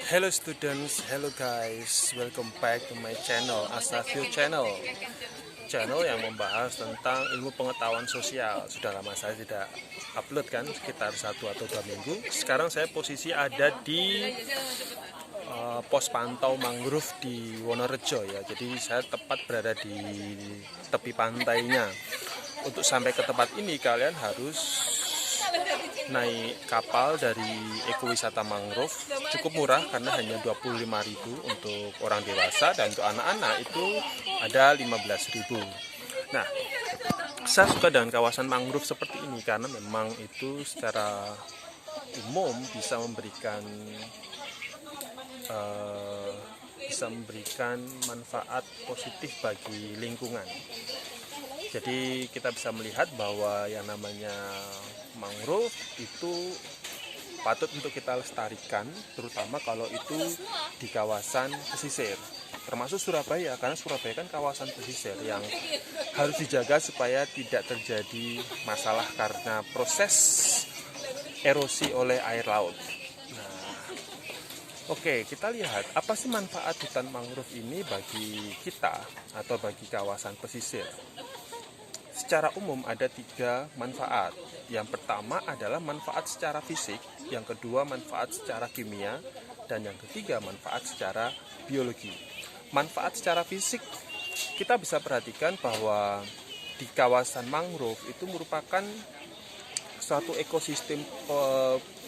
Hello students, hello guys, welcome back to my channel, Asavio Channel. Channel yang membahas tentang ilmu pengetahuan sosial. Sudah lama saya tidak upload kan, sekitar 1 atau 2 minggu. Sekarang saya posisi ada di pos pantau mangrove di Wonorejo ya. Jadi saya tepat berada di tepi pantainya. Untuk sampai ke tempat ini kalian harus naik kapal dari ekowisata mangrove, cukup murah karena hanya 25.000 untuk orang dewasa, dan untuk anak-anak itu ada 15.000. Nah, saya suka dengan kawasan mangrove seperti ini karena memang itu secara umum bisa memberikan manfaat positif bagi lingkungan. Jadi kita bisa melihat bahwa yang namanya mangrove itu patut untuk kita lestarikan, terutama kalau itu di kawasan pesisir, termasuk Surabaya, karena Surabaya kan kawasan pesisir yang harus dijaga supaya tidak terjadi masalah karena proses erosi oleh air laut. Nah, oke, kita lihat apa sih manfaat hutan mangrove ini bagi kita atau bagi kawasan pesisir. Secara umum ada 3 manfaat. Yang pertama adalah manfaat secara fisik, yang kedua manfaat secara kimia, dan yang ketiga manfaat secara biologi. Manfaat secara fisik, kita bisa perhatikan bahwa di kawasan mangrove itu merupakan suatu ekosistem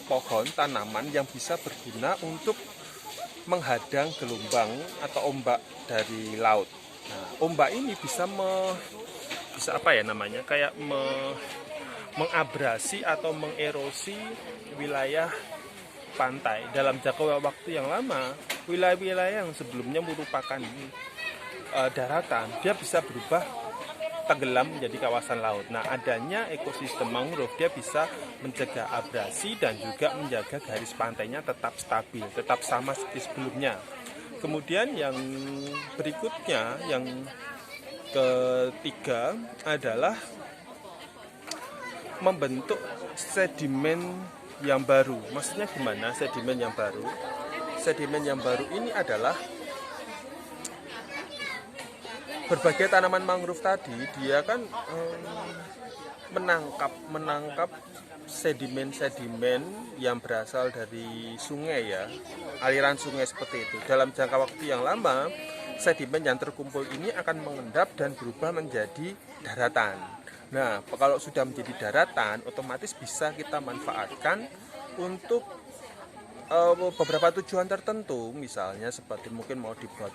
pohon tanaman yang bisa berguna untuk menghadang gelombang atau ombak dari laut. Nah, ombak ini bisa kayak mengabrasi atau mengerosi wilayah pantai. Dalam jangka waktu yang lama, wilayah-wilayah yang sebelumnya merupakan daratan, dia bisa berubah tenggelam menjadi kawasan laut. Nah, adanya ekosistem mangrove, dia bisa mencegah abrasi dan juga menjaga garis pantainya tetap stabil, tetap sama seperti sebelumnya. Kemudian yang berikutnya, yang ketiga adalah membentuk sedimen yang baru. Maksudnya gimana sedimen yang baru? Sedimen yang baru ini adalah berbagai tanaman mangrove tadi, dia kan menangkap sedimen-sedimen yang berasal dari sungai ya, aliran sungai seperti itu. Dalam jangka waktu yang lama, sedimen yang terkumpul ini akan mengendap dan berubah menjadi daratan. Nah, kalau sudah menjadi daratan, otomatis bisa kita manfaatkan untuk beberapa tujuan tertentu, misalnya seperti mungkin mau dibuat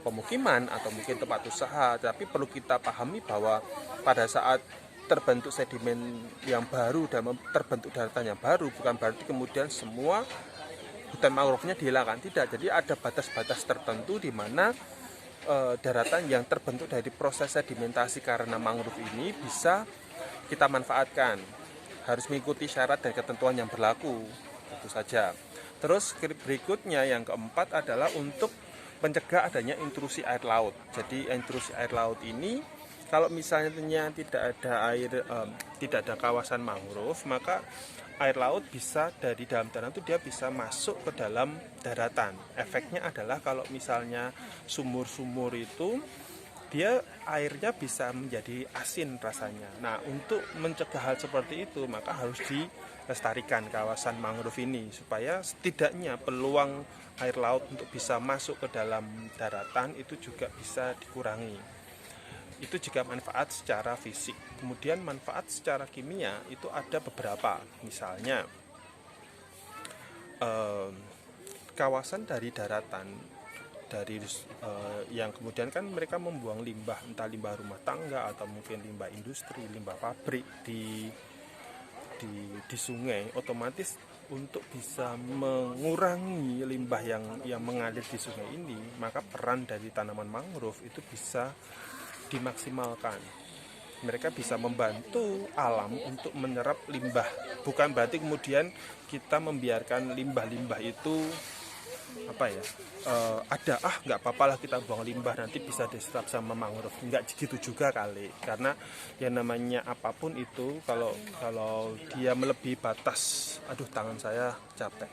pemukiman atau mungkin tempat usaha. Tapi perlu kita pahami bahwa pada saat terbentuk sedimen yang baru dan terbentuk daratan yang baru, bukan berarti kemudian semua hutan mangrove-nya dihilangkan, tidak. Jadi ada batas-batas tertentu di mana daratan yang terbentuk dari proses sedimentasi karena mangrove ini bisa kita manfaatkan. Harus mengikuti syarat dan ketentuan yang berlaku, tentu saja. Terus berikutnya yang keempat adalah untuk mencegah adanya intrusi air laut. Jadi intrusi air laut ini, kalau misalnya tidak ada kawasan mangrove, maka air laut bisa dari dalam tanah itu dia bisa masuk ke dalam daratan. Efeknya adalah kalau misalnya sumur-sumur itu dia airnya bisa menjadi asin rasanya. Nah, untuk mencegah hal seperti itu maka harus dilestarikan kawasan mangrove ini supaya setidaknya peluang air laut untuk bisa masuk ke dalam daratan itu juga bisa dikurangi. Itu juga manfaat secara fisik. Kemudian manfaat secara kimia itu ada beberapa. Misalnya kawasan dari daratan, yang kemudian kan mereka membuang limbah, entah limbah rumah tangga atau mungkin limbah industri, limbah pabrik di sungai. Otomatis untuk bisa mengurangi limbah yang mengalir di sungai ini, maka peran dari tanaman mangrove itu bisa dimaksimalkan. Mereka bisa membantu alam untuk menyerap limbah. Bukan berarti kemudian kita membiarkan limbah-limbah itu nggak apa-apa lah kita buang limbah, nanti bisa diserap sama mangrove. Nggak gitu juga kali, karena yang namanya apapun itu kalau dia melebihi batas, tangan saya capek.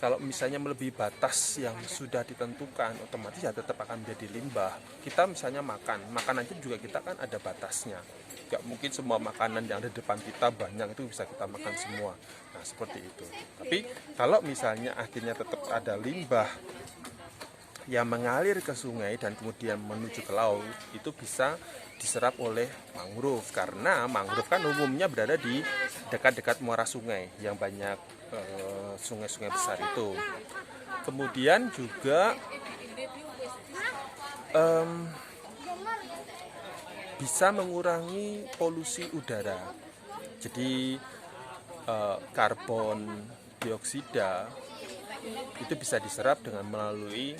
Kalau misalnya melebihi batas yang sudah ditentukan, otomatis ya tetap akan menjadi limbah. Kita misalnya makan aja juga kita kan ada batasnya. Gak mungkin semua makanan yang ada di depan kita banyak itu bisa kita makan semua. Nah seperti itu. Tapi kalau misalnya akhirnya tetap ada limbah yang mengalir ke sungai dan kemudian menuju ke laut, itu bisa diserap oleh mangrove, karena mangrove kan umumnya berada di dekat-dekat muara sungai yang banyak sungai-sungai besar itu. Kemudian juga bisa mengurangi polusi udara. Jadi karbon dioksida itu bisa diserap dengan melalui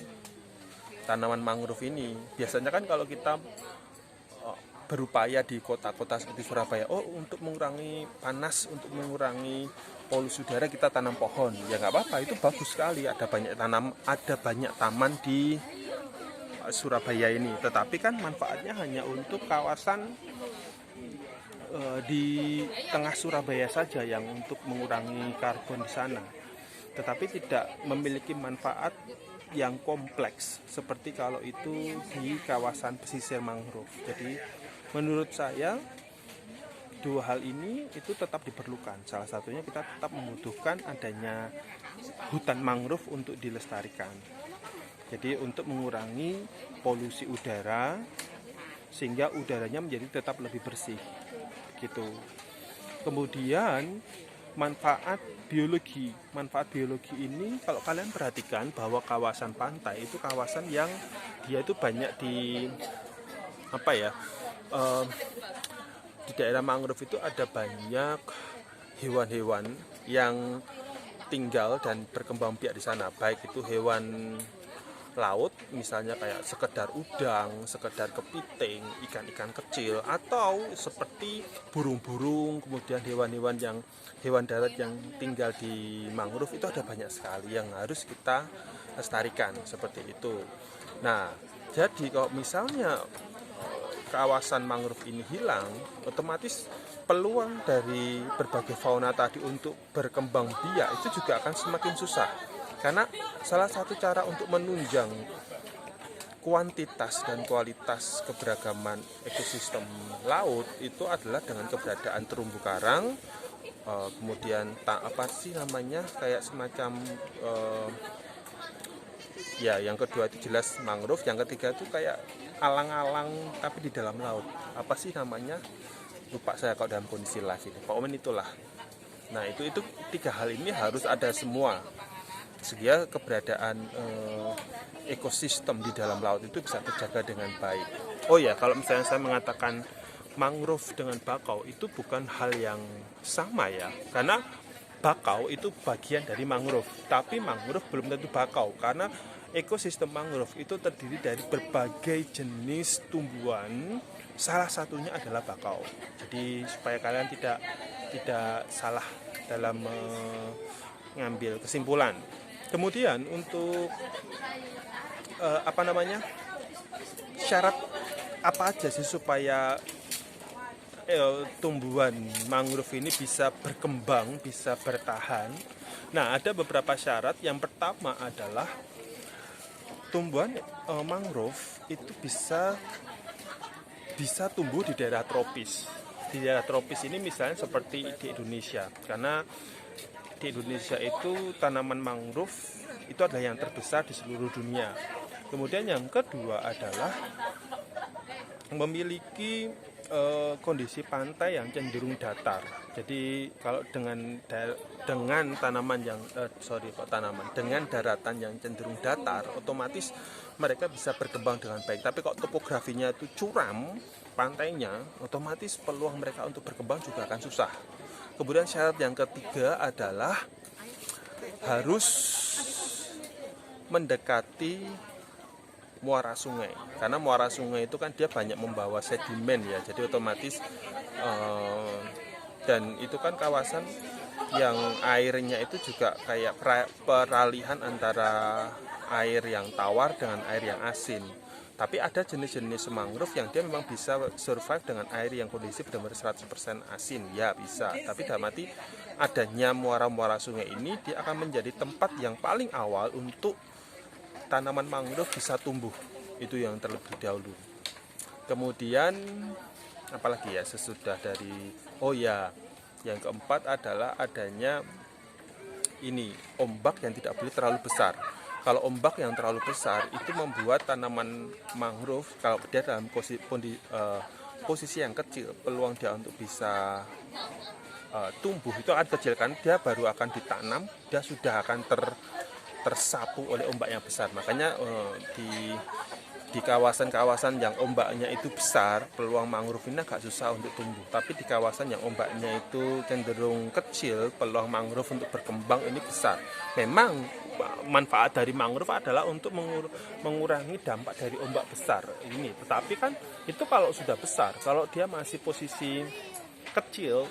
tanaman mangrove ini. Biasanya kan kalau kita berupaya di kota-kota seperti Surabaya, untuk mengurangi panas, untuk mengurangi polusi udara kita tanam pohon. Ya nggak apa-apa, itu bagus sekali. Ada banyak taman di Surabaya ini. Tetapi kan manfaatnya hanya untuk kawasan di tengah Surabaya saja yang untuk mengurangi karbon di sana. Tetapi tidak memiliki manfaat yang kompleks seperti kalau itu di kawasan pesisir mangrove. Jadi menurut saya dua hal ini itu tetap diperlukan. Salah satunya kita tetap membutuhkan adanya hutan mangrove untuk dilestarikan. Jadi untuk mengurangi polusi udara sehingga udaranya menjadi tetap lebih bersih gitu. Kemudian manfaat biologi ini kalau kalian perhatikan bahwa kawasan pantai itu kawasan yang dia itu banyak di di daerah mangrove itu ada banyak hewan-hewan yang tinggal dan berkembang biak di sana, baik itu hewan laut misalnya kayak sekedar udang, sekedar kepiting, ikan-ikan kecil, atau seperti burung-burung, kemudian hewan darat yang tinggal di mangrove itu ada banyak sekali yang harus kita lestarikan seperti itu. Nah, jadi kalau misalnya kawasan mangrove ini hilang, otomatis peluang dari berbagai fauna tadi untuk berkembang biak itu juga akan semakin susah. Karena salah satu cara untuk menunjang kuantitas dan kualitas keberagaman ekosistem laut itu adalah dengan keberadaan terumbu karang, kemudian kayak semacam yang kedua itu jelas mangrove, yang ketiga itu kayak alang-alang tapi di dalam laut. Apa sih namanya? Lupa saya kalau dalam kondisi live ini. Pokoknya itulah. Nah, itu tiga hal ini harus ada semua sehingga keberadaan ekosistem di dalam laut itu bisa terjaga dengan baik. Oh ya, kalau misalnya saya mengatakan mangrove dengan bakau itu bukan hal yang sama ya, karena bakau itu bagian dari mangrove, tapi mangrove belum tentu bakau, karena ekosistem mangrove itu terdiri dari berbagai jenis tumbuhan, salah satunya adalah bakau. Jadi supaya kalian tidak salah dalam mengambil kesimpulan. Kemudian untuk syarat apa aja sih supaya tumbuhan mangrove ini bisa berkembang, bisa bertahan? Nah, ada beberapa syarat. Yang pertama adalah tumbuhan mangrove itu bisa tumbuh di daerah tropis. Di daerah tropis ini misalnya seperti di Indonesia, karena di Indonesia itu tanaman mangrove itu adalah yang terbesar di seluruh dunia. Kemudian yang kedua adalah memiliki kondisi pantai yang cenderung datar. Jadi kalau dengan daratan yang cenderung datar, otomatis mereka bisa berkembang dengan baik. Tapi kalau topografinya itu curam pantainya, otomatis peluang mereka untuk berkembang juga akan susah. Kemudian syarat yang ketiga adalah harus mendekati muara sungai, karena muara sungai itu kan dia banyak membawa sedimen ya, jadi otomatis dan itu kan kawasan yang airnya itu juga kayak peralihan antara air yang tawar dengan air yang asin. Tapi ada jenis-jenis mangrove yang dia memang bisa survive dengan air yang kondisi benar-benar 100% asin, ya bisa. Tapi dalam arti adanya muara-muara sungai ini, dia akan menjadi tempat yang paling awal untuk tanaman mangrove bisa tumbuh. Itu yang terlebih dahulu. Kemudian apalagi ya sesudah dari, oh ya, yang keempat adalah adanya ini ombak yang tidak boleh terlalu besar. Kalau ombak yang terlalu besar itu membuat tanaman mangrove, kalau dia dalam posisi yang kecil, peluang dia untuk bisa tumbuh itu akan kecil, kan dia baru akan ditanam, dia sudah akan tersapu oleh ombak yang besar. Makanya di kawasan-kawasan yang ombaknya itu besar, peluang mangrove ini agak susah untuk tumbuh. Tapi di kawasan yang ombaknya itu cenderung kecil, peluang mangrove untuk berkembang ini besar. Memang manfaat dari mangrove adalah untuk mengurangi dampak dari ombak besar ini. Tetapi kan itu kalau sudah besar, kalau dia masih posisi kecil,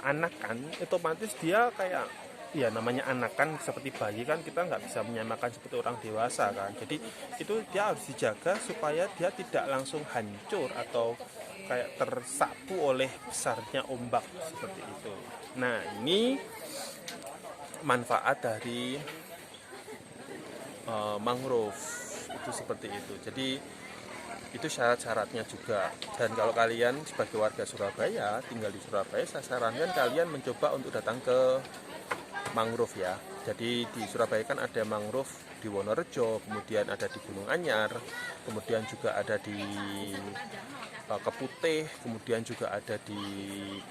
anakan, otomatis dia kayak, ya namanya anak kan seperti bayi kan, kita nggak bisa menyamakan seperti orang dewasa kan. Jadi itu dia harus dijaga supaya dia tidak langsung hancur atau kayak tersapu oleh besarnya ombak seperti itu. Nah, ini manfaat dari mangrove itu seperti itu. Jadi itu syarat-syaratnya juga. Dan kalau kalian sebagai warga Surabaya, tinggal di Surabaya, saya sarankan kalian mencoba untuk datang ke mangrove ya. Jadi di Surabaya kan ada mangrove di Wonorejo, kemudian ada di Gunung Anyar, kemudian juga ada di Keputih, kemudian juga ada di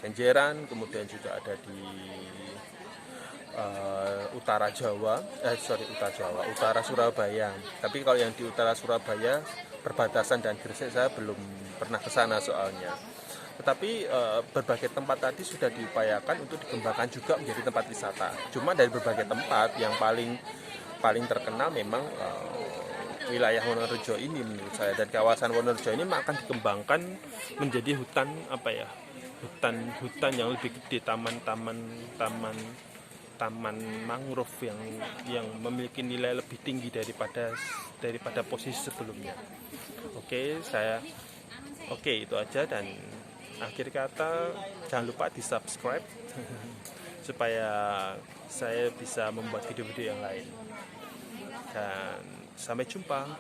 Kenjeran, kemudian juga ada di utara Surabaya. Tapi kalau yang di utara Surabaya perbatasan dan Gresik saya belum pernah ke sana soalnya. Tetapi berbagai tempat tadi sudah diupayakan untuk dikembangkan juga menjadi tempat wisata. Cuma dari berbagai tempat yang paling terkenal memang wilayah Wonorejo ini menurut saya, dan kawasan Wonorejo ini akan dikembangkan menjadi hutan hutan yang lebih gede, taman mangrove yang memiliki nilai lebih tinggi daripada posisi sebelumnya. Oke, itu aja, dan akhir kata jangan lupa di subscribe supaya saya bisa membuat video-video yang lain, dan sampai jumpa.